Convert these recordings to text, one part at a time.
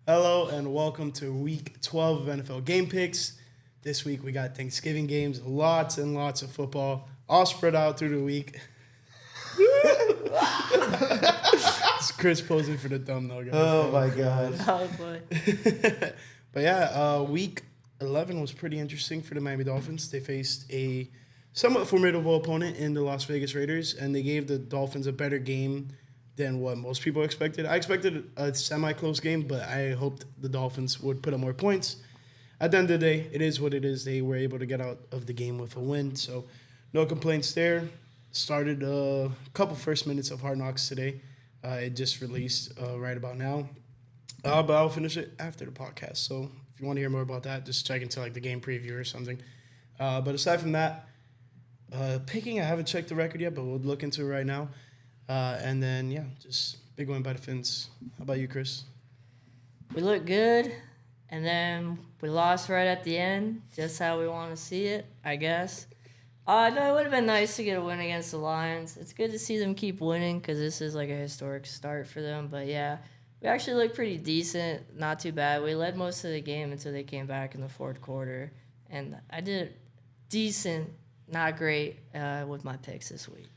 Hello and welcome to week 12 of NFL Gamepicks. This week we got Thanksgiving games, lots and lots of football, all spread out through the week. It's Chris posing for the thumbnail, guys. Oh my God. Oh boy. But yeah, week 11 was pretty interesting for the Miami Dolphins. They faced a somewhat formidable opponent in the Las Vegas Raiders, and they gave the Dolphins a better game than what most people expected. I expected a semi-close game, but I hoped the Dolphins would put up more points. At the end of the day, it is what it is. They were able to get out of the game with a win, so no complaints there. Started a couple first minutes of Hard Knocks today. It just released right about now. But I'll finish it after the podcast. So if you want to hear more about that, just check into like the game preview or something. But aside from that, picking, I haven't checked the record yet, but we'll look into it right now. And then, yeah, just big win by the Fins. How about you, Chris? We look good, and then we lost right at the end, just how we want to see it, I guess. No, it would have been nice to get a win against the Lions. It's good to see them keep winning because this is like a historic start for them. But, yeah, we actually looked pretty decent, not too bad. We led most of the game until they came back in the fourth quarter. And I did decent, not great with my picks this week.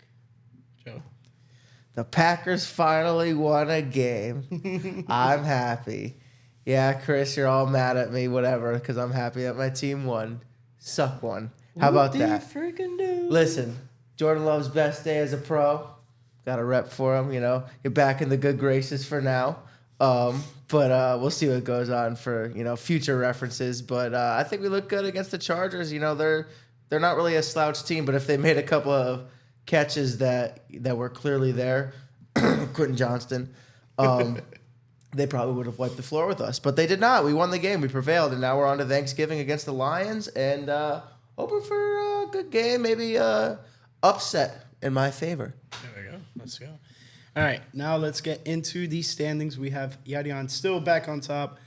Joe? The Packers finally won a game. I'm happy. Yeah, Chris, you're all mad at me, whatever, because I'm happy that my team won. Suck one. How about that? Freaking do? Listen, Jordan Love's best day as a pro. Got a rep for him, You're back in the good graces for now. But we'll see what goes on for, future references. But I think we look good against the Chargers. They're not really a slouch team, but if they made a couple of catches that were clearly there, Quentin Johnston, they probably would have wiped the floor with us. But they did not. We won the game. We prevailed. And now we're on to Thanksgiving against the Lions. And hoping for a good game, maybe upset in my favor. There we go. Let's go. All right, now let's get into these standings. We have Yadian still back on top,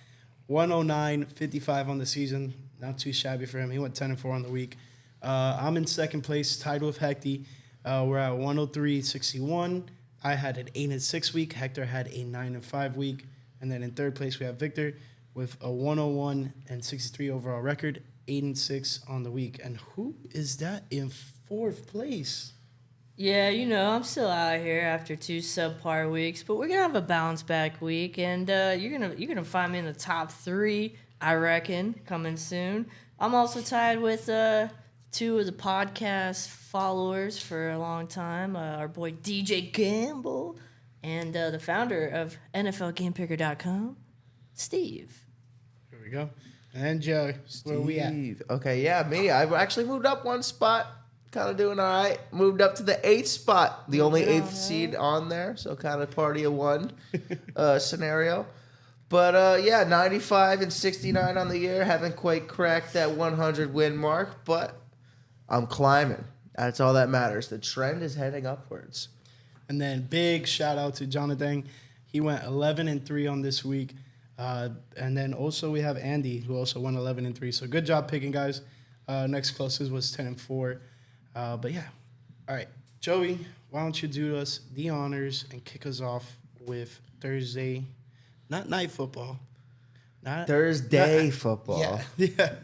109-55 on the season. Not too shabby for him. He went 10-4 on the week. I'm in second place, tied with Hecty. We're at 103-61. I had an 8-6 week. Hector had a 9-5 week. And then in third place, we have Victor with a 101-63 overall record, 8-6 on the week. And who is that in fourth place? Yeah, I'm still out here after 2 subpar weeks, but we're gonna have a bounce back week, and you're gonna find me in the top 3, I reckon, coming soon. I'm also tied with 2 of the podcast followers for a long time, our boy DJ Gamble, and the founder of NFLGamepicker.com, Steve. Here we go. And Joe, where we at? Okay, yeah, me. I actually moved up one spot. Kind of doing all right. Moved up to the 8th spot. The only 8th seed on there. So kind of party of one scenario. But, 95-69 on the year. Haven't quite cracked that 100 win mark. But I'm climbing. That's all that matters. The trend is heading upwards. And then big shout out to Jonathan. He went 11-3 on this week. And then also we have Andy, who also went 11-3. So good job picking, guys. Next closest was 10-4. But yeah. All right. Joey, why don't you do us the honors and kick us off with Thursday, not night football. Thursday football. Yeah.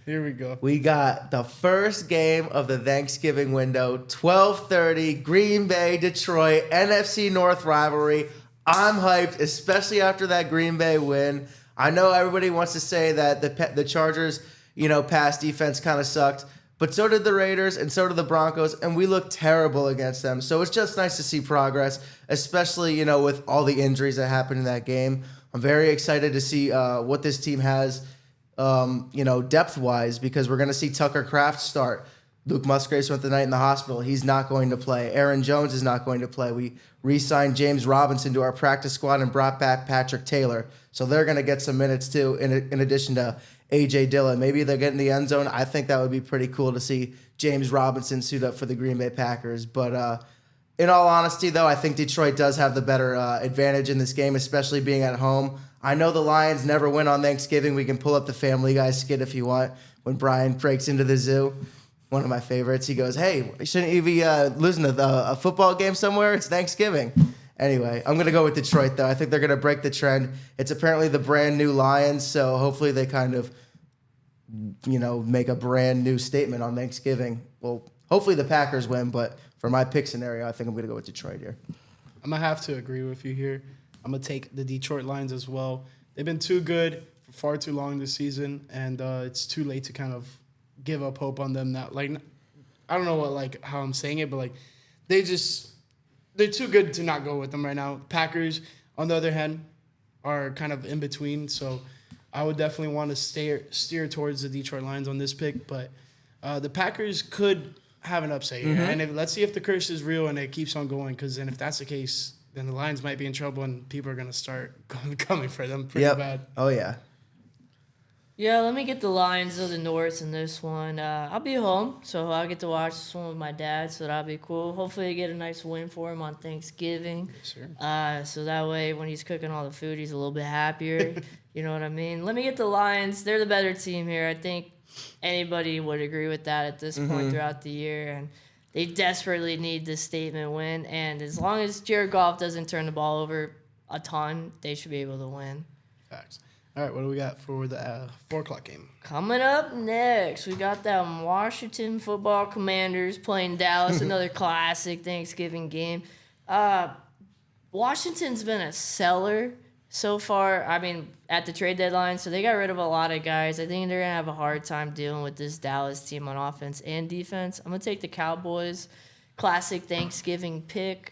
Here we go. We got the first game of the Thanksgiving window, 12:30, Green Bay, Detroit, NFC North rivalry. I'm hyped, especially after that Green Bay win. I know everybody wants to say that the Chargers, pass defense kind of sucked. But so did the Raiders and so did the Broncos, and we looked terrible against them. So it's just nice to see progress, especially, with all the injuries that happened in that game. I'm very excited to see what this team has, depth-wise, because we're going to see Tucker Kraft start. Luke Musgrave spent the night in the hospital. He's not going to play. Aaron Jones is not going to play. We re-signed James Robinson to our practice squad and brought back Patrick Taylor. So they're going to get some minutes, too, in addition to A.J. Dillon. Maybe they'll get in the end zone. I think that would be pretty cool to see James Robinson suit up for the Green Bay Packers. But in all honesty, though, I think Detroit does have the better advantage in this game, especially being at home. I know the Lions never win on Thanksgiving. We can pull up the Family Guy skit if you want when Brian breaks into the zoo. One of my favorites. He goes, hey, shouldn't you be losing a football game somewhere? It's Thanksgiving. Anyway, I'm going to go with Detroit, though. I think they're going to break the trend. It's apparently the brand new Lions, so hopefully they kind of, make a brand new statement on Thanksgiving. Well, hopefully the Packers win, but for my pick scenario, I think I'm going to go with Detroit here. I'm going to have to agree with you here. I'm going to take the Detroit Lions as well. They've been too good for far too long this season, and it's too late to kind of give up hope on them now. Like, I don't know how I'm saying it, but like they're too good to not go with them right now. Packers, on the other hand, are kind of in between, so I would definitely want to steer towards the Detroit Lions on this pick, but the Packers could have an upset here. And let's see if the curse is real and it keeps on going, because then if that's the case, then the Lions might be in trouble and people are going to start coming for them pretty bad. Oh, yeah. Yeah, let me get the Lions of the North in this one. I'll be home, so I'll get to watch this one with my dad, so that'll be cool. Hopefully I get a nice win for him on Thanksgiving. Yes, sir. So that way when he's cooking all the food, he's a little bit happier. You know what I mean? Let me get the Lions. They're the better team here. I think anybody would agree with that at this point throughout the year, and they desperately need this statement win. And as long as Jared Goff doesn't turn the ball over a ton, they should be able to win. Facts. All right, what do we got for the 4 o'clock game? Coming up next, we got that Washington Football Commanders playing Dallas, another classic Thanksgiving game. Washington's been a seller so far, at the trade deadline, so they got rid of a lot of guys. I think they're going to have a hard time dealing with this Dallas team on offense and defense. I'm going to take the Cowboys, classic Thanksgiving pick.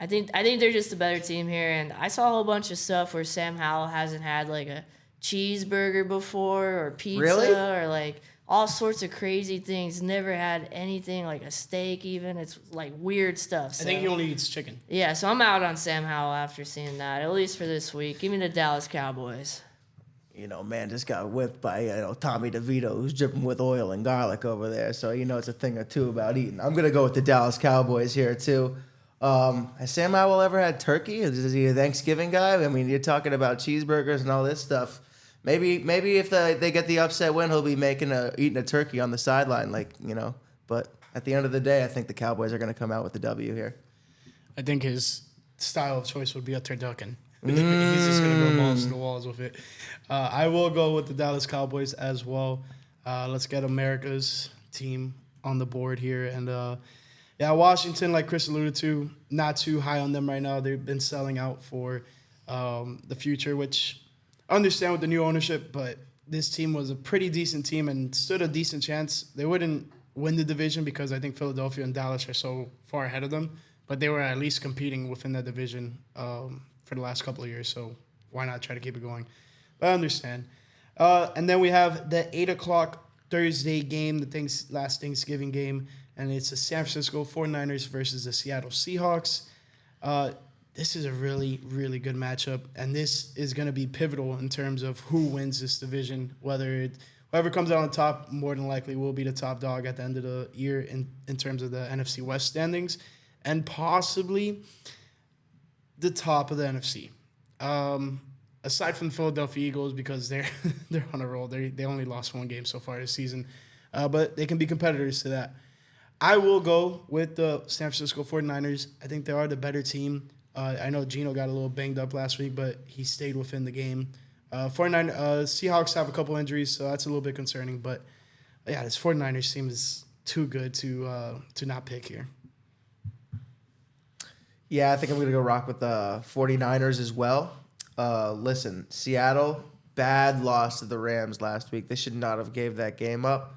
I think they're just a better team here, and I saw a whole bunch of stuff where Sam Howell hasn't had like a cheeseburger before or pizza or like all sorts of crazy things. Never had anything like a steak even. It's like weird stuff. So. I think he only eats chicken. Yeah, so I'm out on Sam Howell after seeing that, at least for this week. Give me the Dallas Cowboys. Man just got whipped by, Tommy DeVito, who's dripping with oil and garlic over there. So, it's a thing or two about eating. I'm going to go with the Dallas Cowboys here, too. Has Sam Howell ever had turkey? Is he a Thanksgiving guy? You're talking about cheeseburgers and all this stuff. Maybe if they get the upset win, he'll be eating a turkey on the sideline, But at the end of the day, I think the Cowboys are going to come out with the W here. I think his style of choice would be a turducken. He's just going to go balls to the walls with it. I will go with the Dallas Cowboys as well. Let's get America's team on the board here. And, Washington, like Chris alluded to, not too high on them right now. They've been selling out for the future, which I understand with the new ownership, but this team was a pretty decent team and stood a decent chance. They wouldn't win the division because I think Philadelphia and Dallas are so far ahead of them, but they were at least competing within that division for the last couple of years, so why not try to keep it going? But I understand. And then we have the 8 o'clock Thursday game, last Thanksgiving game, and it's the San Francisco 49ers versus the Seattle Seahawks. This is a really, really good matchup, and this is going to be pivotal in terms of who wins this division. Whoever comes out on top more than likely will be the top dog at the end of the year in terms of the NFC West standings, and possibly the top of the NFC. Aside from the Philadelphia Eagles, because they're on a roll. They only lost 1 game so far this season, but they can be competitors to that. I will go with the San Francisco 49ers. I think they are the better team. I know Geno got a little banged up last week, but he stayed within the game. Seahawks have a couple injuries, so that's a little bit concerning. But, this 49ers team is too good to not pick here. Yeah, I think I'm going to go rock with the 49ers as well. Listen, Seattle, bad loss to the Rams last week. They should not have gave that game up.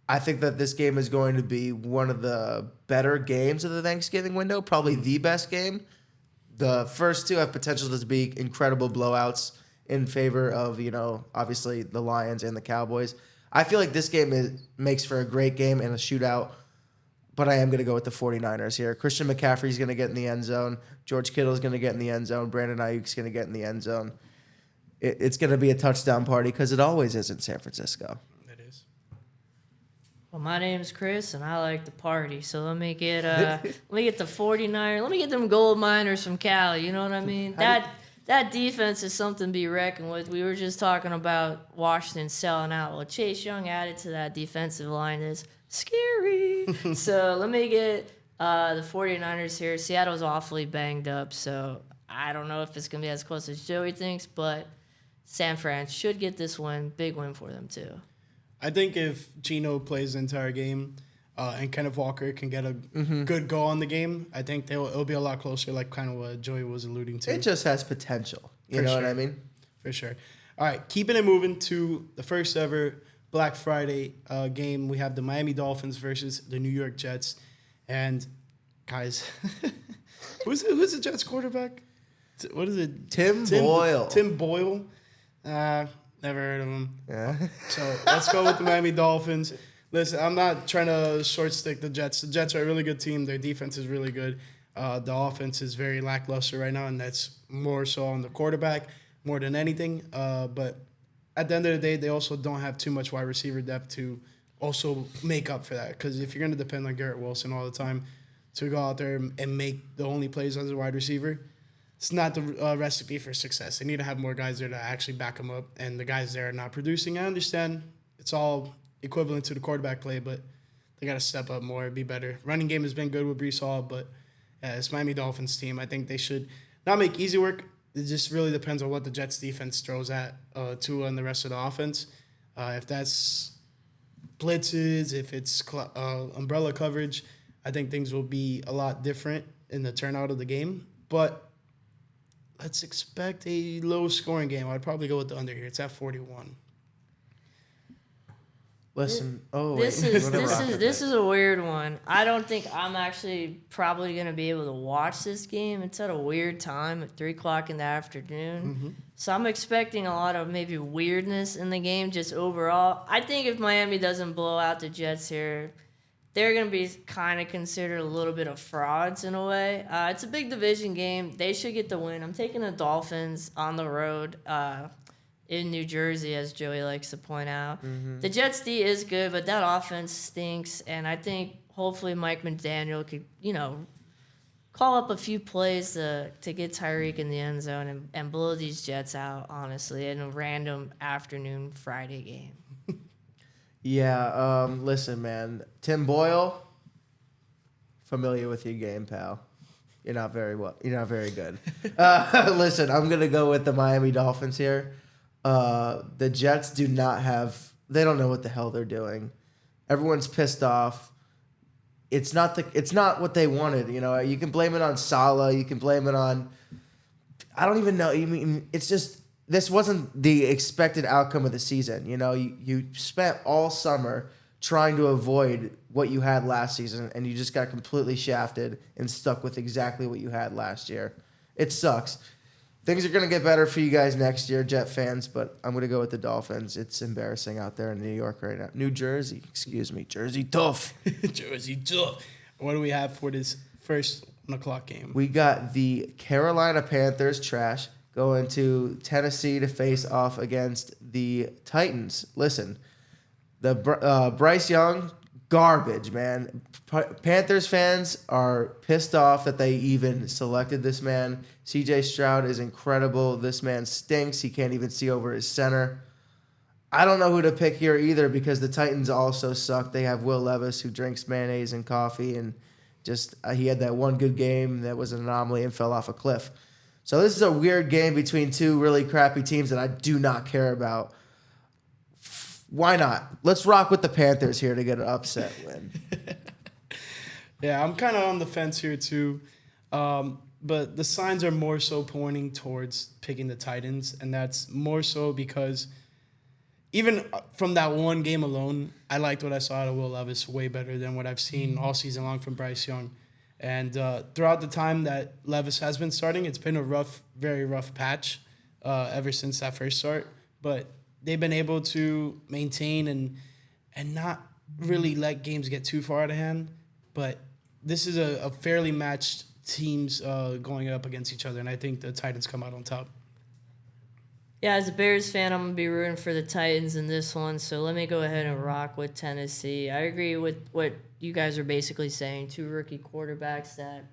I think that this game is going to be one of the better games of the Thanksgiving window, probably the best game. The first two have potential to be incredible blowouts in favor of, obviously the Lions and the Cowboys. I feel like this game makes for a great game and a shootout, but I am going to go with the 49ers here. Christian McCaffrey's going to get in the end zone. George Kittle's going to get in the end zone. Brandon Ayuk's going to get in the end zone. It's going to be a touchdown party because it always is in San Francisco. Well, my name's Chris, and I like to party. So let me get the 49ers. Let me get them gold miners from Cali. You know what I mean? That defense is something to be reckoned with. We were just talking about Washington selling out. Well, Chase Young added to that defensive line is scary. So let me get The 49ers here. Seattle's awfully banged up, so I don't know if it's going to be as close as Joey thinks, but San Fran should get this win. Big win for them, too. I think if Geno plays the entire game and Kenneth Walker can get a good goal on the game, I think it'll be a lot closer, like kind of what Joey was alluding to. It just has potential. You know what I mean? For sure. All right, keeping it moving to the first ever Black Friday game. We have the Miami Dolphins versus the New York Jets. And, guys, who's the Jets quarterback? What is it? Tim Boyle. Tim Boyle. Never heard of him. Yeah. So let's go with the Miami Dolphins. Listen, I'm not trying to short stick the Jets. The Jets are a really good team. Their defense is really good. The offense is very lackluster right now, and that's more so on the quarterback more than anything. But at the end of the day, they also don't have too much wide receiver depth to also make up for that. Because if you're going to depend on Garrett Wilson all the time to go out there and make the only plays as a wide receiver, it's not the recipe for success. They need to have more guys there to actually back them up, and the guys there are not producing. I understand it's all equivalent to the quarterback play, but they got to step up more, be better. Running game has been good with Brees Hall, but it's Miami Dolphins team. I think they should not make easy work. It just really depends on what the Jets defense throws at Tua and the rest of the offense. If that's blitzes, if it's umbrella coverage, I think things will be a lot different in the turnout of the game. But let's expect a low-scoring game. I'd probably go with the under here. It's at 41. Listen, This is a weird one. I don't think I'm actually probably going to be able to watch this game. It's at a weird time at 3 o'clock in the afternoon. So I'm expecting a lot of maybe weirdness in the game just overall. I think if Miami doesn't blow out the Jets here, they're going to be kind of considered a little bit of frauds in a way. It's a big division game. They should get the win. I'm taking the Dolphins on the road in New Jersey, as Joey likes to point out. The Jets D is good, but that offense stinks, and I think hopefully Mike McDaniel could, call up a few plays to get Tyreek in the end zone and blow these Jets out, honestly, in a random afternoon Friday game. Yeah, listen, man. Tim Boyle, familiar with your game, pal. You're not very good. Listen, I'm going to go with the Miami Dolphins here. The Jets they don't know what the hell they're doing. Everyone's pissed off. It's not what they wanted. You can blame it on Saleh. You can blame it on, I don't even know. It's just, this wasn't the expected outcome of the season. You spent all summer trying to avoid what you had last season, and you just got completely shafted and stuck with exactly what you had last year. It sucks. Things are going to get better for you guys next year, Jet fans, but I'm going to go with the Dolphins. It's embarrassing out there in New York right now. New Jersey, excuse me. Jersey tough. Jersey tough. What do we have for this first 1 o'clock game? We got the Carolina Panthers, trash, going to Tennessee to face off against the Titans. Listen, the Bryce Young, garbage, man. Panthers fans are pissed off that they even selected this man. C.J. Stroud is incredible. This man stinks. He can't even see over his center. I don't know who to pick here either because the Titans also suck. They have Will Levis who drinks mayonnaise and coffee and just he had that one good game that was an anomaly and fell off a cliff. So this is a weird game between two really crappy teams that I do not care about. Why not? Let's rock with the Panthers here to get an upset win. Yeah, I'm kind of on the fence here too. But the signs are more so pointing towards picking the Titans, and that's more so because even from that one game alone, I liked what I saw out of Will Levis way better than what I've seen all season long from Bryce Young. And throughout the time that Levis has been starting, it's been a very rough patch ever since that first start. But they've been able to maintain and not really let games get too far out of hand. But this is a fairly matched teams going up against each other, and I think the Titans come out on top. Yeah, as a Bears fan, I'm going to be rooting for the Titans in this one, so let me go ahead and rock with Tennessee. I agree with what you guys are basically saying. 2 rookie quarterbacks that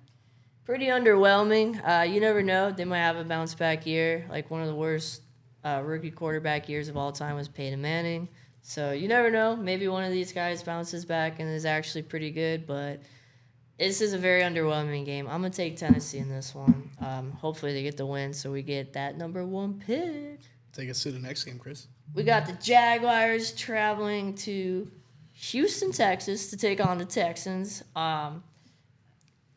pretty underwhelming. You never know. They might have a bounce-back year. Like one of the worst rookie quarterback years of all time was Peyton Manning. So you never know. Maybe one of these guys bounces back and is actually pretty good, but This is a very underwhelming game. I'm going to take Tennessee in this one. Hopefully they get the win so we get that number 1 pick. Take us to the next game, Chris. We got the Jaguars traveling to Houston, Texas to take on the Texans. I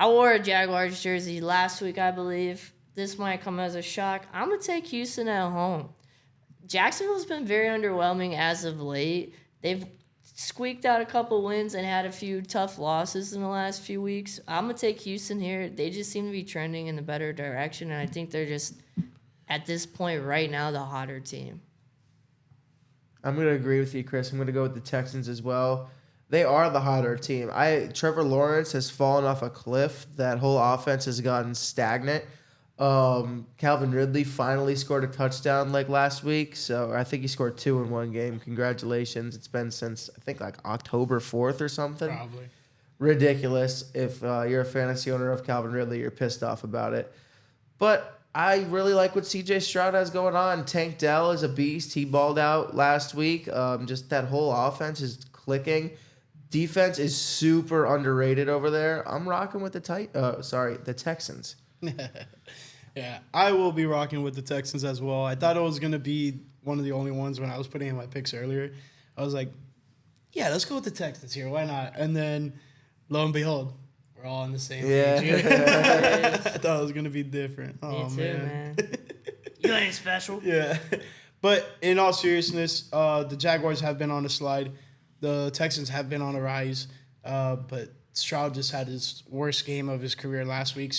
wore a Jaguars jersey last week, I believe. This might come as a shock. I'm going to take Houston at home. Jacksonville's been very underwhelming as of late. They've squeaked out a couple wins and had a few tough losses in the last few weeks. I'm going to take Houston here. They just seem to be trending in the better direction, and I think they're just, at this point right now, the hotter team. I'm going to agree with you, Chris. I'm going to go with the Texans as well. They are the hotter team. Trevor Lawrence has fallen off a cliff. That whole offense has gotten stagnant. Calvin Ridley finally scored a touchdown like last week. So I think he scored 2 in one game. Congratulations. It's been since, I think, like October 4th or something. Probably. Ridiculous. If you're a fantasy owner of Calvin Ridley, you're pissed off about it. But I really like what CJ Stroud has going on. Tank Dell is a beast. He balled out last week. Just that whole offense is clicking. Defense is super underrated over there. I'm rocking with the Texans. Yeah, I will be rocking with the Texans as well. I thought it was going to be one of the only ones when I was putting in my picks earlier. I was like, yeah, let's go with the Texans here. Why not? And then, lo and behold, we're all on the same page. I thought it was going to be different. Me too, man. You ain't special. Yeah. But in all seriousness, the Jaguars have been on a slide. The Texans have been on a rise. But Stroud just had his worst game of his career last week.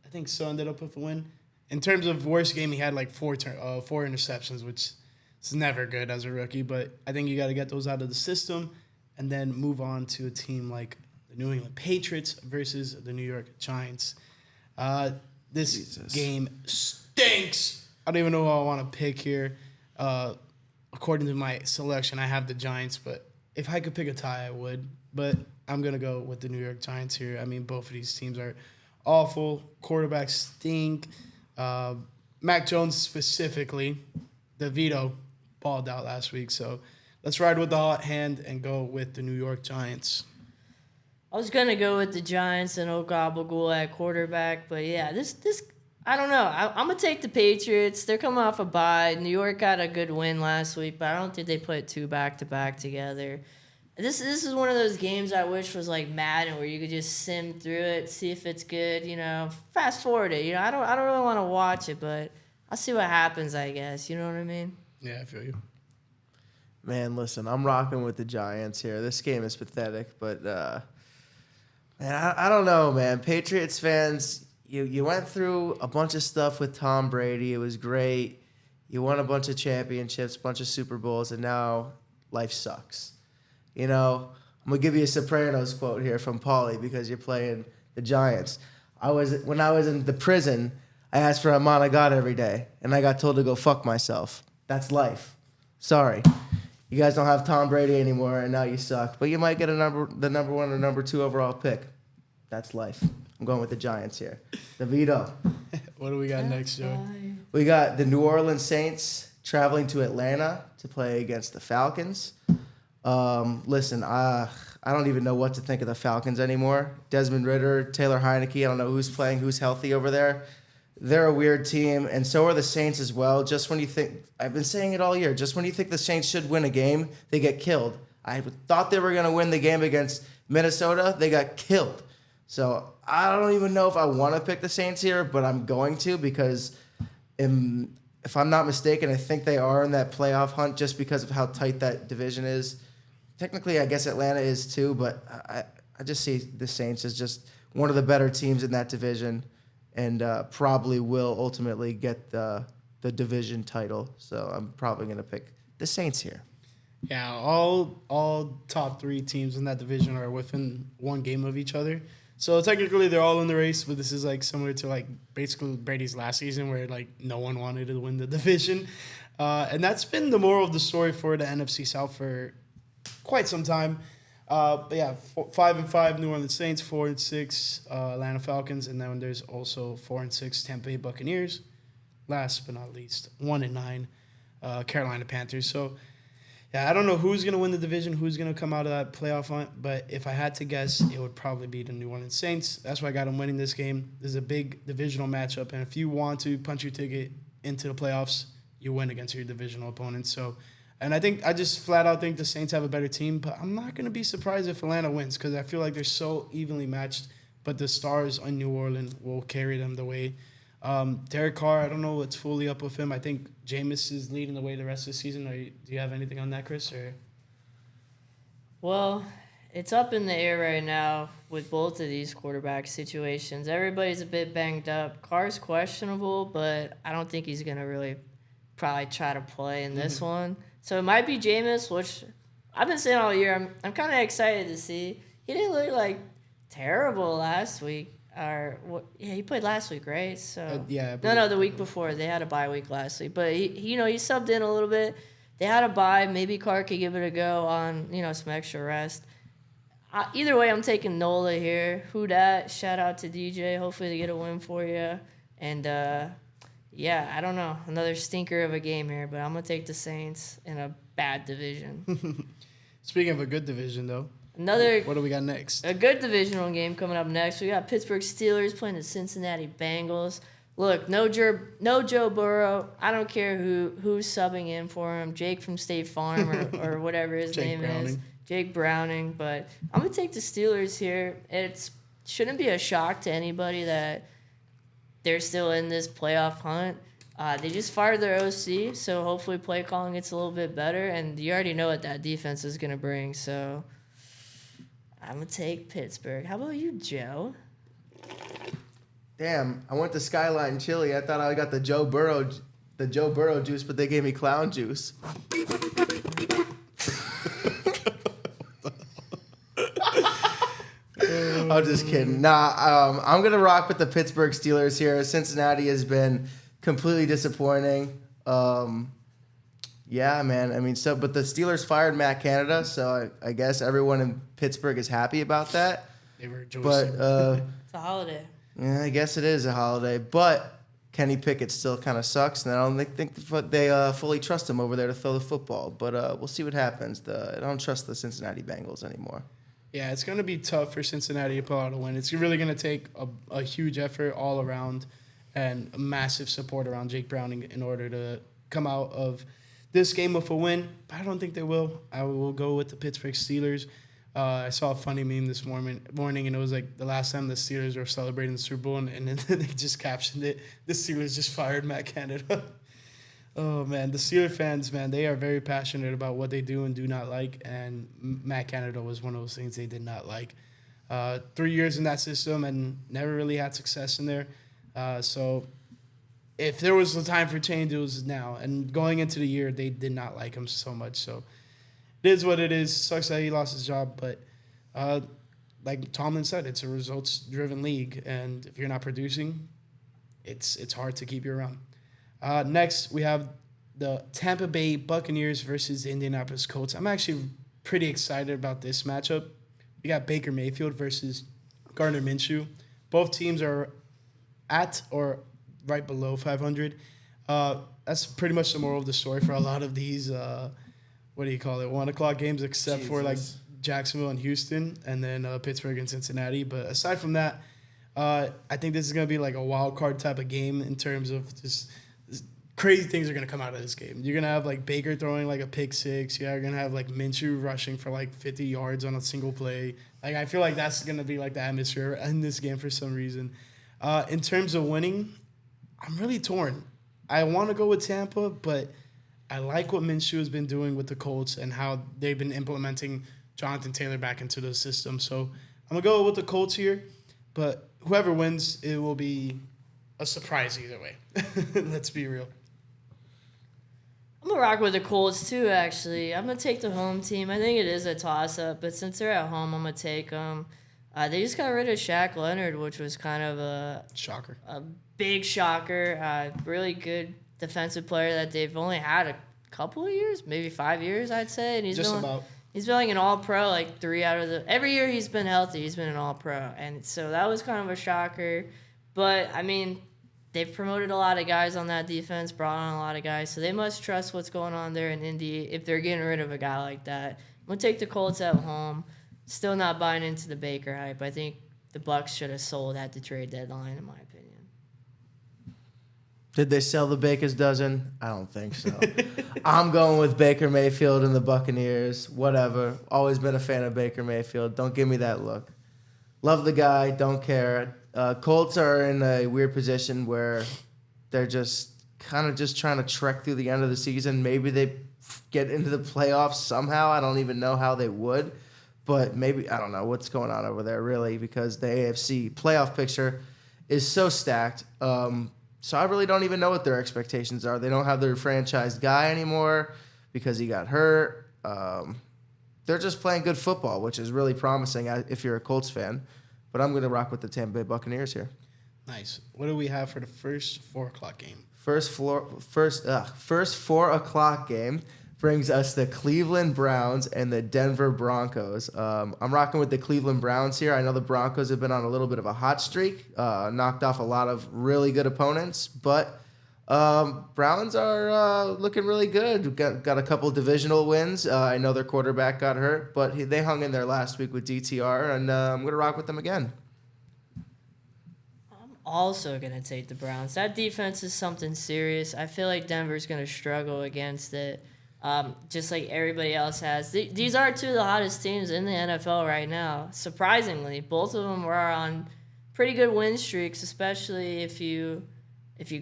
I think so ended up with a win. In terms of worst game, he had like 4 interceptions, which is never good as a rookie. But I think you got to get those out of the system and then move on to a team like the New England Patriots versus the New York Giants. This game stinks. I don't even know who I want to pick here. According to my selection, I have the Giants, but if I could pick a tie, I would. But I'm going to go with the New York Giants here. I mean, both of these teams are awful. Quarterbacks stink. Mac Jones specifically, DeVito balled out last week. So let's ride with the hot hand and go with the New York Giants. I was going to go with the Giants and Gabagool at quarterback, but yeah, this I don't know. I'm going to take the Patriots. They're coming off a bye. New York got a good win last week, but I don't think they put 2 back-to-back together. This is one of those games I wish was like Madden, where you could just sim through it, see if it's good, fast forward it. I don't really want to watch it, but I'll see what happens, I guess. You know what I mean? Yeah, I feel you. Man, listen, I'm rocking with the Giants here. This game is pathetic, but man, I don't know, man. Patriots fans, you went through a bunch of stuff with Tom Brady. It was great. You won a bunch of championships, a bunch of Super Bowls, and now life sucks. I'm going to give you a Sopranos quote here from Paulie because you're playing the Giants. When I was in the prison, I asked for a man of God every day, and I got told to go fuck myself. That's life. Sorry. You guys don't have Tom Brady anymore, and now you suck. But you might get the number 1 or number 2 overall pick. That's life. I'm going with the Giants here. DeVito. What do we got next, Joey? We got the New Orleans Saints traveling to Atlanta to play against the Falcons. Listen, I don't even know what to think of the Falcons anymore. Desmond Ridder, Taylor Heineke, I don't know who's playing, who's healthy over there. They're a weird team, and so are the Saints as well. Just when you think, I've been saying it all year, just when you think the Saints should win a game, they get killed. I thought they were going to win the game against Minnesota. They got killed. So I don't even know if I want to pick the Saints here, but I'm going to because if I'm not mistaken, I think they are in that playoff hunt just because of how tight that division is. Technically, I guess Atlanta is too, but I just see the Saints as just one of the better teams in that division and probably will ultimately get the division title. So I'm probably going to pick the Saints here. Yeah, all top 3 teams in that division are within 1 game of each other. So technically they're all in the race, but this is like similar to like basically Brady's last season where like no one wanted to win the division. And that's been the moral of the story for the NFC South for quite some time. But yeah, 5-5 New Orleans Saints, 4-6 Atlanta Falcons, and then there's also 4-6 Tampa Bay Buccaneers. Last but not least, 1-9 Carolina Panthers. So Yeah, I don't know who's going to win the division, who's going to come out of that playoff hunt, but if I had to guess, it would probably be the New Orleans Saints. That's why I got them winning this game. This is a big divisional matchup, and if you want to punch your ticket into the playoffs, you win against your divisional opponents. So, and I just flat out think the Saints have a better team, but I'm not going to be surprised if Atlanta wins because I feel like they're so evenly matched, but the stars in New Orleans will carry them the way. Derek Carr, I don't know what's fully up with him. I think Jameis is leading the way the rest of the season. Do you have anything on that, Chris? Or Well, it's up in the air right now with both of these quarterback situations. Everybody's a bit banged up. Carr's questionable, but I don't think he's going to really probably try to play in this one. So it might be Jameis, which I've been saying all year. I'm kind of excited to see. He didn't look like terrible last week. Yeah, he played last week, right? So yeah. No, the week before. They had a bye week last week, but he subbed in a little bit. They had a bye. Maybe Carr could give it a go on some extra rest. Either way, I'm taking Nola here. Who dat? Shout out to DJ. Hopefully they get a win for you. And yeah, I don't know, another stinker of a game here, but I'm gonna take the Saints in a bad division. Speaking of a good division, though. What do we got next? A good divisional game coming up next. We got Pittsburgh Steelers playing the Cincinnati Bengals. Look, no Joe Burrow. I don't care who's subbing in for him. Jake from State Farm or whatever his name is. Jake Browning. But I'm going to take the Steelers here. It shouldn't be a shock to anybody that they're still in this playoff hunt. They just fired their OC, so hopefully play calling gets a little bit better. And you already know what that defense is going to bring, so I'm going to take Pittsburgh. How about you, Joe? Damn, I went to Skyline Chili. I thought I got the Joe Burrow juice, but they gave me clown juice. I'm just kidding. Nah, I'm going to rock with the Pittsburgh Steelers here. Cincinnati has been completely disappointing. Yeah, man. I mean, but the Steelers fired Matt Canada, so I guess everyone in Pittsburgh is happy about that. They were rejoicing. But it's a holiday. Yeah, I guess it is a holiday. But Kenny Pickett still kind of sucks, and I don't think they fully trust him over there to throw the football. But we'll see what happens. I don't trust the Cincinnati Bengals anymore. Yeah, it's going to be tough for Cincinnati to pull out a win. It's really going to take a huge effort all around and massive support around Jake Browning in order to come out of this game with a win. But I don't think they will. I will go with the Pittsburgh Steelers. I saw a funny meme this morning, and it was like the last time the Steelers were celebrating the Super Bowl, and then they just captioned it, the Steelers just fired Matt Canada. Oh, man, the Steelers fans, man, they are very passionate about what they do and do not like, and Matt Canada was one of those things they did not like. 3 years in that system and never really had success in there. So if there was a time for change, it was now. And going into the year, they did not like him so much. So it is what it is. Sucks that he lost his job, but like Tomlin said, it's a results-driven league, and if you're not producing, it's hard to keep you around. Next, we have the Tampa Bay Buccaneers versus the Indianapolis Colts. I'm actually pretty excited about this matchup. We got Baker Mayfield versus Gardner Minshew. Both teams are at or right below 500. That's pretty much the moral of the story for a lot of these, 1 o'clock games, except for like Jacksonville and Houston, and then Pittsburgh and Cincinnati. But aside from that, I think this is going to be like a wild card type of game in terms of just crazy things are going to come out of this game. You're going to have like Baker throwing like a pick six. You're going to have like Minshew rushing for like 50 yards on a single play. Like I feel like that's going to be like the atmosphere in this game for some reason. In terms of winning, I'm really torn. I want to go with Tampa, but I like what Minshew has been doing with the Colts and how they've been implementing Jonathan Taylor back into the system. So I'm going to go with the Colts here, but whoever wins, it will be a surprise either way. Let's be real. I'm going to rock with the Colts, too, actually. I'm going to take the home team. I think it is a toss-up, but since they're at home, I'm going to take them. They just got rid of Shaq Leonard, which was kind of a big shocker. Really good defensive player that they've only had a couple of years, maybe 5 years, I'd say. And he's been like an all-pro, like 3 out of every year he's been healthy, he's been an all-pro. And so that was kind of a shocker. But, I mean, they've promoted a lot of guys on that defense, brought on a lot of guys, so they must trust what's going on there in Indy if they're getting rid of a guy like that. I'm going to take the Colts at home. Still not buying into the Baker hype. I think the Bucs should have sold at the trade deadline, in my opinion. Did they sell the Baker's dozen? I don't think so. I'm going with Baker Mayfield and the Buccaneers. Whatever. Always been a fan of Baker Mayfield. Don't give me that look. Love the guy. Don't care. Colts are in a weird position where they're just kind of just trying to trek through the end of the season. Maybe they get into the playoffs somehow. I don't even know how they would. But maybe, I don't know what's going on over there, really, because the AFC playoff picture is so stacked. So I really don't even know what their expectations are. They don't have their franchise guy anymore because he got hurt. They're just playing good football, which is really promising if you're a Colts fan. But I'm going to rock with the Tampa Bay Buccaneers here. Nice. What do we have for the first 4 o'clock game? First 4 o'clock game brings us the Cleveland Browns and the Denver Broncos. I'm rocking with the Cleveland Browns here. I know the Broncos have been on a little bit of a hot streak, knocked off a lot of really good opponents, but Browns are looking really good. Got a couple divisional wins. I know their quarterback got hurt, but they hung in there last week with DTR, and I'm going to rock with them again. Also going to take the Browns. That defense is something serious. I feel like Denver's going to struggle against it, just like everybody else has. These are two of the hottest teams in the NFL right now. Surprisingly, both of them were on pretty good win streaks, especially if you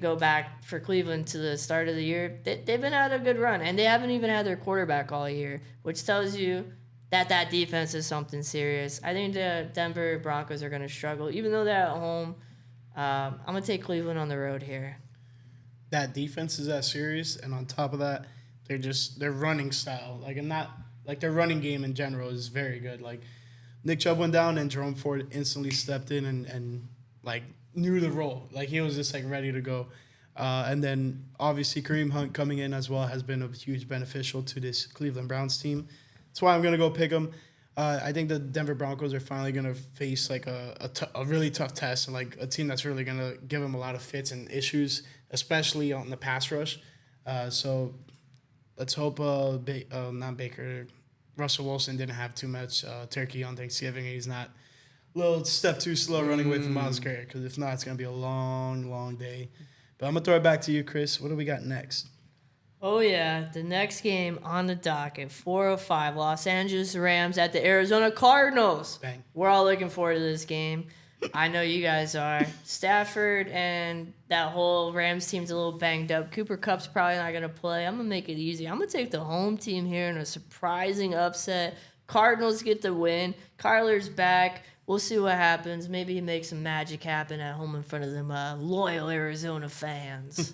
go back for Cleveland to the start of the year. They've been at a good run, and they haven't even had their quarterback all year, which tells you that defense is something serious. I think the Denver Broncos are going to struggle, even though they're at home. I'm going to take Cleveland on the road here. That defense is that serious, and on top of that, their running style, their running game in general is very good. Like, Nick Chubb went down, and Jerome Ford instantly stepped in and knew the role. Like, he was just ready to go. And then obviously Kareem Hunt coming in as well has been a huge beneficial to this Cleveland Browns team. That's why I'm gonna go pick them. I think the Denver Broncos are finally gonna face a really tough test, and a team that's really gonna give them a lot of fits and issues, especially on the pass rush. So let's hope Russell Wilson didn't have too much turkey on Thanksgiving. He's not a little step too slow running away from Miles Garrett, because if not, it's gonna be a long, long day. But I'm gonna throw it back to you, Chris. What do we got next? Oh, yeah. The next game on the docket, 4:05, Los Angeles Rams at the Arizona Cardinals. Bang. We're all looking forward to this game. I know you guys are. Stafford and that whole Rams team's a little banged up. Cooper Kupp's probably not going to play. I'm going to make it easy. I'm going to take the home team here in a surprising upset. Cardinals get the win. Kyler's back. We'll see what happens. Maybe he makes some magic happen at home in front of them loyal Arizona fans.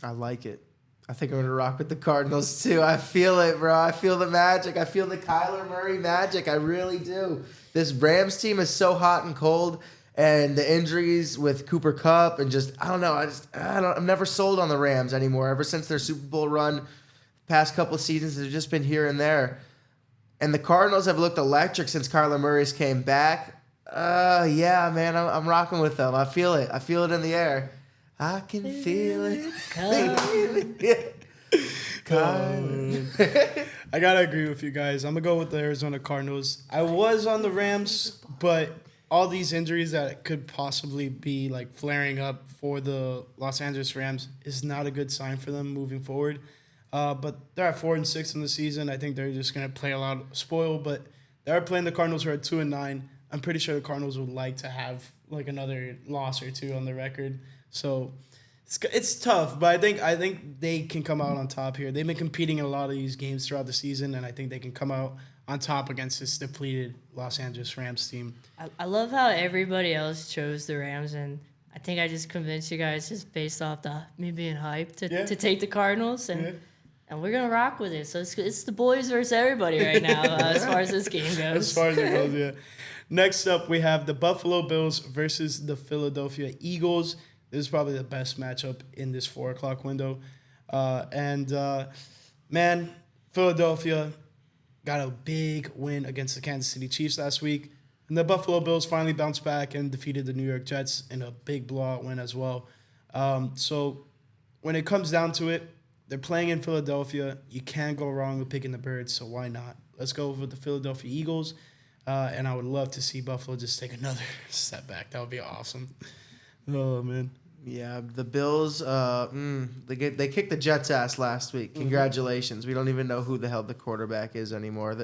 I like it. I think I'm going to rock with the Cardinals, too. I feel it, bro. I feel the magic. I feel the Kyler Murray magic. I really do. This Rams team is so hot and cold, and the injuries with Cooper Kupp and I don't know. I'm never sold on the Rams anymore. Ever since their Super Bowl run, past couple of seasons, they've just been here and there. And the Cardinals have looked electric since Kyler Murray's came back. Yeah, man, I'm rocking with them. I feel it. I feel it in the air. I can feel it. I gotta agree with you guys. I'm gonna go with the Arizona Cardinals. I was on the Rams, but all these injuries that could possibly be flaring up for the Los Angeles Rams is not a good sign for them moving forward. But they're at 4-6 in the season. I think they're just gonna play a lot spoiled, but they are playing the Cardinals, who are at 2-9. I'm pretty sure the Cardinals would like to have another loss or two on the record. So it's tough, but I think they can come out on top here. They've been competing in a lot of these games throughout the season, and I think they can come out on top against this depleted Los Angeles Rams team. I love how everybody else chose the Rams, and I think I just convinced you guys just based off me being hyped to take the Cardinals, and we're gonna rock with it. So it's the boys versus everybody right now as far as this game goes. As far as it goes, yeah. Next up, we have the Buffalo Bills versus the Philadelphia Eagles. This is probably the best matchup in this 4 o'clock window. Man, Philadelphia got a big win against the Kansas City Chiefs last week. And the Buffalo Bills finally bounced back and defeated the New York Jets in a big blowout win as well. So when it comes down to it, they're playing in Philadelphia. You can't go wrong with picking the Birds, so why not? Let's go with the Philadelphia Eagles. And I would love to see Buffalo just take another step back. That would be awesome. Oh, man. Yeah, the Bills, they kicked the Jets' ass last week. Congratulations. We don't even know who the hell the quarterback is anymore.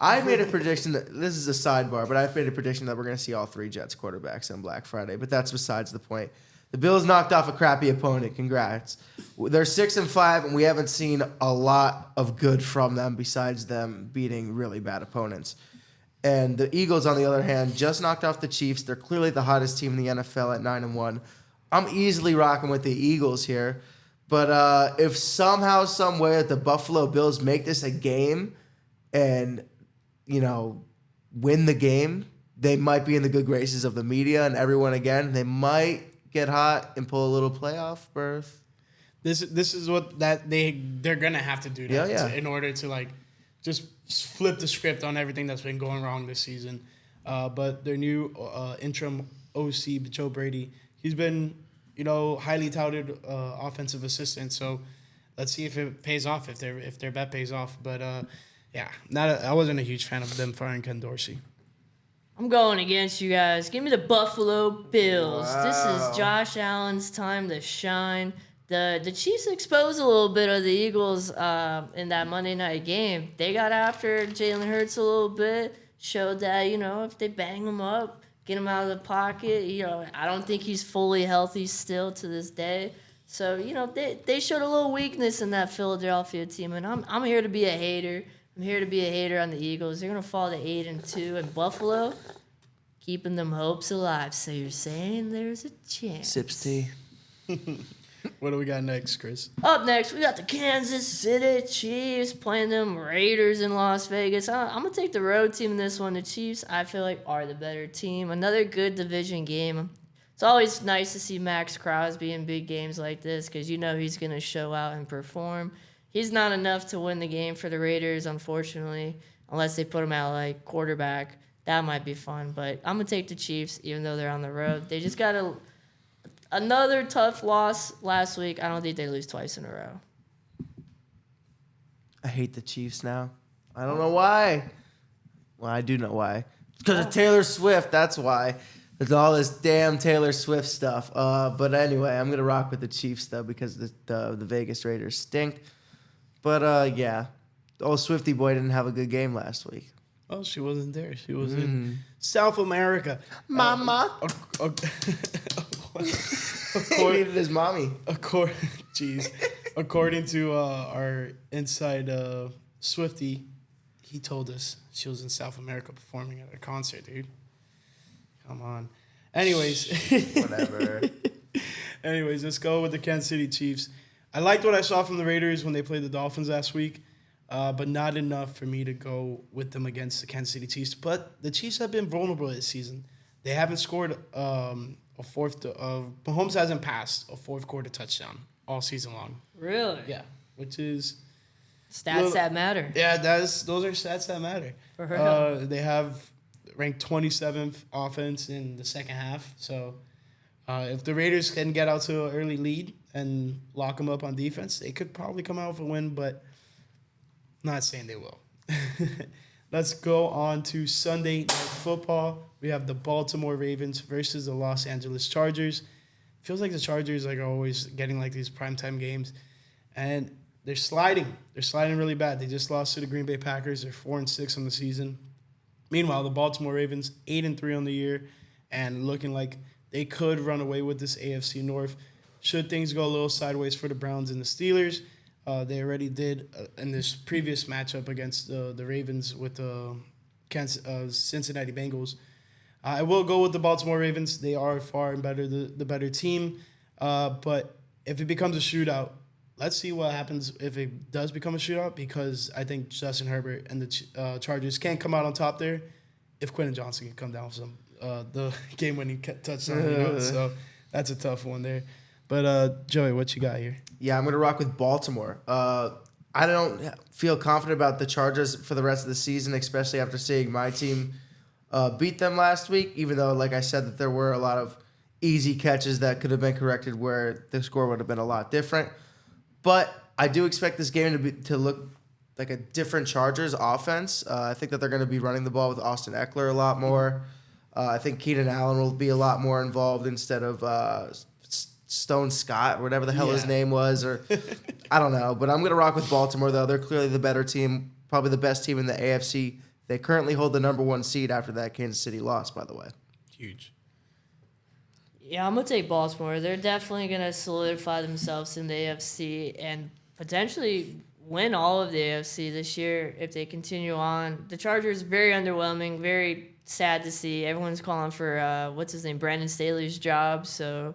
I made a prediction this is a sidebar, but I made a prediction that we're going to see all 3 Jets quarterbacks on Black Friday, but that's besides the point. The Bills knocked off a crappy opponent. Congrats. They're 6-5, and we haven't seen a lot of good from them besides them beating really bad opponents. And the Eagles, on the other hand, just knocked off the Chiefs. They're clearly the hottest team in the NFL at 9-1. I'm easily rocking with the Eagles here. But if somehow, some way that the Buffalo Bills make this a game and, win the game, they might be in the good graces of the media and everyone again. They might get hot and pull a little playoff berth. This is what they're gonna have to do in order to just flip the script on everything that's been going wrong this season. But their new interim OC, Joe Brady, he's been highly touted offensive assistant. So let's see if it pays off, if their bet pays off. But I wasn't a huge fan of them firing Ken Dorsey. I'm going against you guys. Give me the Buffalo Bills. Wow. This is Josh Allen's time to shine. The Chiefs exposed a little bit of the Eagles in that Monday night game. They got after Jalen Hurts a little bit, showed that, if they bang him up, get him out of the pocket, I don't think he's fully healthy still to this day. So, they showed a little weakness in that Philadelphia team, and I'm here to be a hater. I'm here to be a hater on the Eagles. They're going to fall to 8-2, and Buffalo keeping them hopes alive. So you're saying there's a chance. Sips tea. What do we got next, Chris? Up next, we got the Kansas City Chiefs playing them Raiders in Las Vegas. I'm going to take the road team in this one. The Chiefs, I feel like, are the better team. Another good division game. It's always nice to see Max Crosby in big games like this because he's going to show out and perform. He's not enough to win the game for the Raiders, unfortunately, unless they put him out quarterback. That might be fun, but I'm going to take the Chiefs, even though they're on the road. They just got another tough loss last week. I don't think they lose twice in a row. I hate the Chiefs now. I don't know why. Well, I do know why. Because of Taylor Swift, that's why. There's all this damn Taylor Swift stuff. But anyway, I'm going to rock with the Chiefs, though, because the Vegas Raiders stink. But, the old Swiftie boy didn't have a good game last week. Oh, she wasn't there. She was in South America. Mama. He needed his mommy. According to our inside Swiftie, he told us she was in South America performing at a concert, dude. Come on. Anyways. Whatever. Anyways, let's go with the Kansas City Chiefs. I liked what I saw from the Raiders when they played the Dolphins last week, but not enough for me to go with them against the Kansas City Chiefs. But the Chiefs have been vulnerable this season. They haven't scored Mahomes hasn't passed a fourth quarter touchdown all season long. Really? Yeah, which is stats that matter. Yeah, those are stats that matter. For real. They have ranked 27th offense in the second half. So if the Raiders can get out to an early lead and lock them up on defense, they could probably come out with a win, but not saying they will. Let's go on to Sunday Night Football. We have the Baltimore Ravens versus the Los Angeles Chargers. Feels like the Chargers are always getting these primetime games, and they're sliding. They're sliding really bad. They just lost to the Green Bay Packers. They're 4-6 on the season. Meanwhile, the Baltimore Ravens 8-3 on the year, and looking like they could run away with this AFC North. Should things go a little sideways for the Browns and the Steelers, they already did in this previous matchup against the Ravens with the Cincinnati Bengals. I will go with the Baltimore Ravens. They are far and better the better team. But if it becomes a shootout, let's see what happens if it does become a shootout, because I think Justin Herbert and the Chargers can't come out on top there if Quentin Johnson can come down with some the game-winning touchdown. So that's a tough one there. But, Joey, what you got here? Yeah, I'm going to rock with Baltimore. I don't feel confident about the Chargers for the rest of the season, especially after seeing my team beat them last week, even though, like I said, that there were a lot of easy catches that could have been corrected where the score would have been a lot different. But I do expect this game to look like a different Chargers offense. I think that they're going to be running the ball with Austin Eckler a lot more. I think Keenan Allen will be a lot more involved instead of Stone Scott or whatever the hell his name was. Or I don't know. But I'm going to rock with Baltimore, though. They're clearly the better team, probably the best team in the AFC. They currently hold the number 1 seed after that Kansas City loss, by the way. Huge. Yeah, I'm going to take Baltimore. They're definitely going to solidify themselves in the AFC and potentially win all of the AFC this year if they continue on. The Chargers, very underwhelming, very sad to see. Everyone's calling for, Brandon Staley's job. So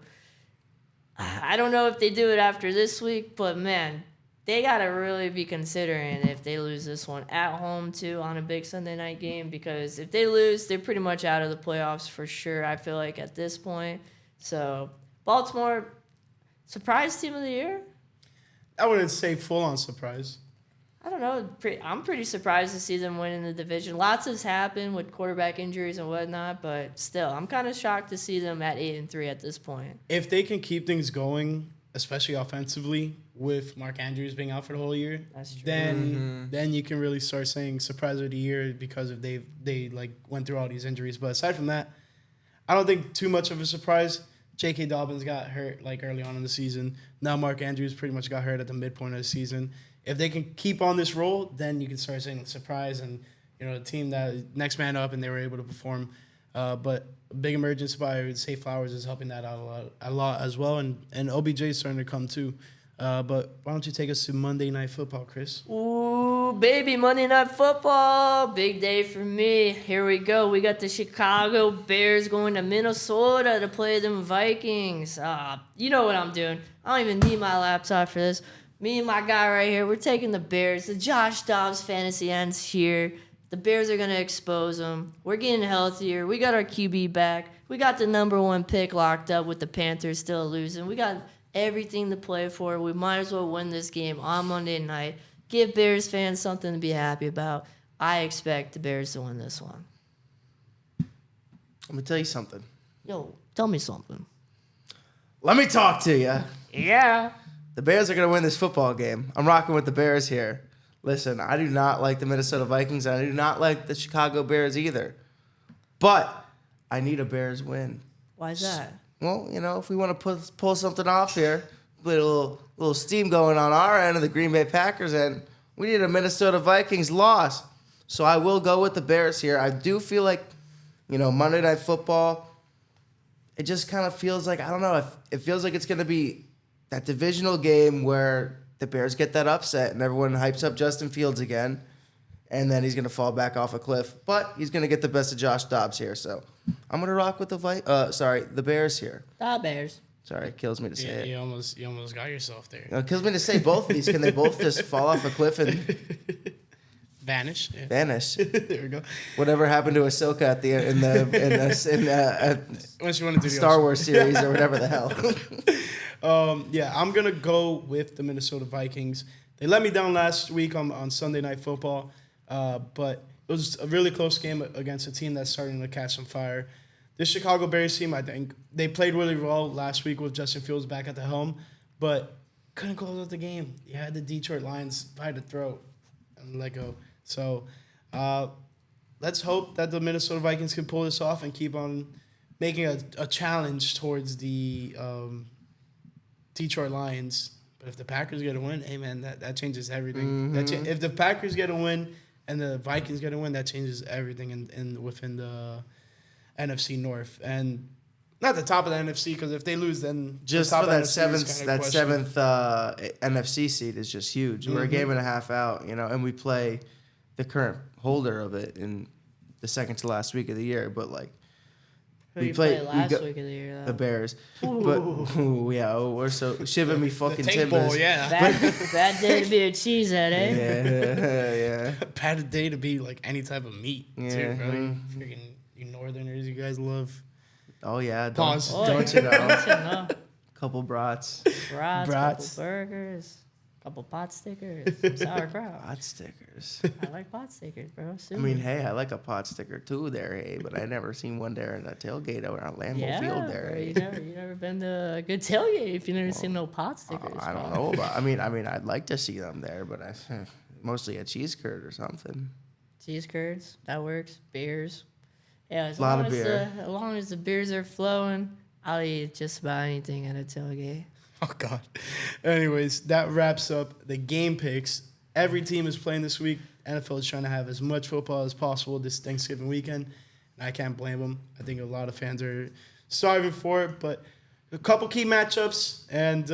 I don't know if they do it after this week, but, man, they got to really be considering if they lose this one at home, too, on a big Sunday night game. Because if they lose, they're pretty much out of the playoffs for sure, I feel like, at this point. So, Baltimore, surprise team of the year? I wouldn't say full-on surprise. I don't know. I'm pretty surprised to see them win in the division. Lots has happened with quarterback injuries and whatnot, but still, I'm kind of shocked to see them at 8-3 at this point. If they can keep things going, especially offensively, with Mark Andrews being out for the whole year, That's true. then you can really start saying surprise of the year because if they went through all these injuries. But aside from that, I don't think too much of a surprise. J.K. Dobbins got hurt early on in the season. Now Mark Andrews pretty much got hurt at the midpoint of the season. If they can keep on this roll, then you can start saying surprise and the team that next man up and they were able to perform. But big emergence by Say Flowers is helping that out a lot as well, and OBJ is starting to come too. But why don't you take us to Monday Night Football, Chris? Ooh, baby, Monday Night Football. Big day for me. Here we go. We got the Chicago Bears going to Minnesota to play them Vikings. You know what I'm doing. I don't even need my laptop for this. Me and my guy right here, we're taking the Bears. The Josh Dobbs fantasy ends here. The Bears are going to expose them. We're getting healthier. We got our QB back. We got the number 1 pick locked up with the Panthers still losing. We got everything to play for. We might as well win this game on Monday night. Give Bears fans something to be happy about. I expect the Bears to win this one. Let me tell you something. Yo, tell me something. Let me talk to you. Yeah. The Bears are going to win this football game. I'm rocking with the Bears here. Listen, I do not like the Minnesota Vikings. And I do not like the Chicago Bears either. But I need a Bears win. Why is that? Well, if we want to pull something off here, put a little steam going on our end of the Green Bay Packers end, we need a Minnesota Vikings loss. So I will go with the Bears here. I do feel like, Monday Night Football, it just kind of feels like, I don't know, it feels like it's going to be that divisional game where the Bears get that upset and everyone hypes up Justin Fields again, and then he's going to fall back off a cliff. But he's going to get the best of Josh Dobbs here, so I'm going to rock with the Bears here. The Bears. Sorry, it kills me to say it. You almost got yourself there. It kills me to say both of these. Can they both just fall off a cliff and vanish? Yeah. vanish? There we go. Whatever happened to Ahsoka at the in Unless you want to do the Star Wars series or whatever the hell. I'm gonna go with the Minnesota Vikings. They let me down last week on Sunday Night Football, but it was a really close game against a team that's starting to catch some fire. This Chicago Bears team, I think, they played really well last week with Justin Fields back at the helm, but couldn't close out the game. You had the Detroit Lions by the throat and let go. So let's hope that the Minnesota Vikings can pull this off and keep on making a challenge towards the Detroit Lions. But if the Packers get a win, hey, man, that changes everything. Mm-hmm. If the Packers get a win and the Vikings get a win, that changes everything within the NFC North. And not the top of the NFC, because if they lose, then Just the top for of that the NFC is kinda seventh questionable. NFC seed is just huge. We're a game and a half out, and we play the current holder of it in the second to last week of the year. But Who you played last week of the year, though? the Bears. But we're so shivering me fucking the timbers. bowl, yeah. Bad day to be a cheesehead, eh? Yeah. Bad day to be like any type of meat, too, Yeah. bro. Freaking you Northerners, you guys love. Oh yeah. Pause. Don't you know? Don't you know? Couple brats. Brats, Brats. couple burgers. Couple pot stickers, some sauerkraut. Pot stickers. I like pot stickers, bro. I mean, hey, I like a pot sticker too there, hey, but I never seen one there in the tailgate around Lambeau Field there. Bro, Hey. you never been to a good tailgate if you never seen no pot stickers. I don't bro. know about. I mean, I'd like to see them there, but mostly a cheese curd or something. Cheese curds, that works. Beers, yeah. As Lot long of as beer. as long as the beers are flowing, I'll eat just about anything at a tailgate. Oh, God. Anyways, that wraps up the game picks. Every team is playing this week. NFL is trying to have as much football as possible this Thanksgiving weekend, and I can't blame them. I think a lot of fans are starving for it, but a couple key matchups, and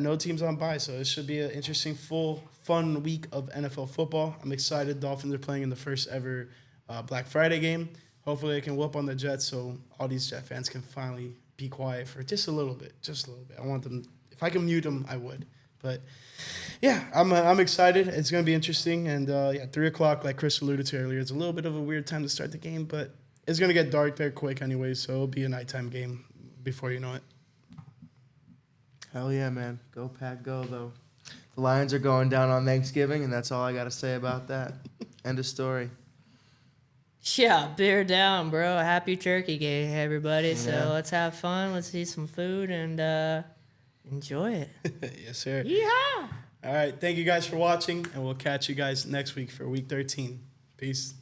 no teams on bye, so it should be an interesting, fun week of NFL football. I'm excited. Dolphins are playing in the first ever Black Friday game. Hopefully they can whoop on the Jets so all these Jet fans can finally be quiet for just a little bit. I want them. If I can mute them, I would. But yeah, I'm excited. It's gonna be interesting. And 3:00, like Chris alluded to earlier, it's a little bit of a weird time to start the game, but it's gonna get dark there quick anyway, so it'll be a nighttime game before you know it. Hell yeah, man. Go Pack, go though. The Lions are going down on Thanksgiving, and that's all I got to say about that. End of story. Yeah, beer down, bro. Happy Turkey Day, everybody. Yeah. So let's have fun. Let's eat some food and enjoy it. Yes, sir. Yeehaw! All right, thank you guys for watching, and we'll catch you guys next week for Week 13. Peace.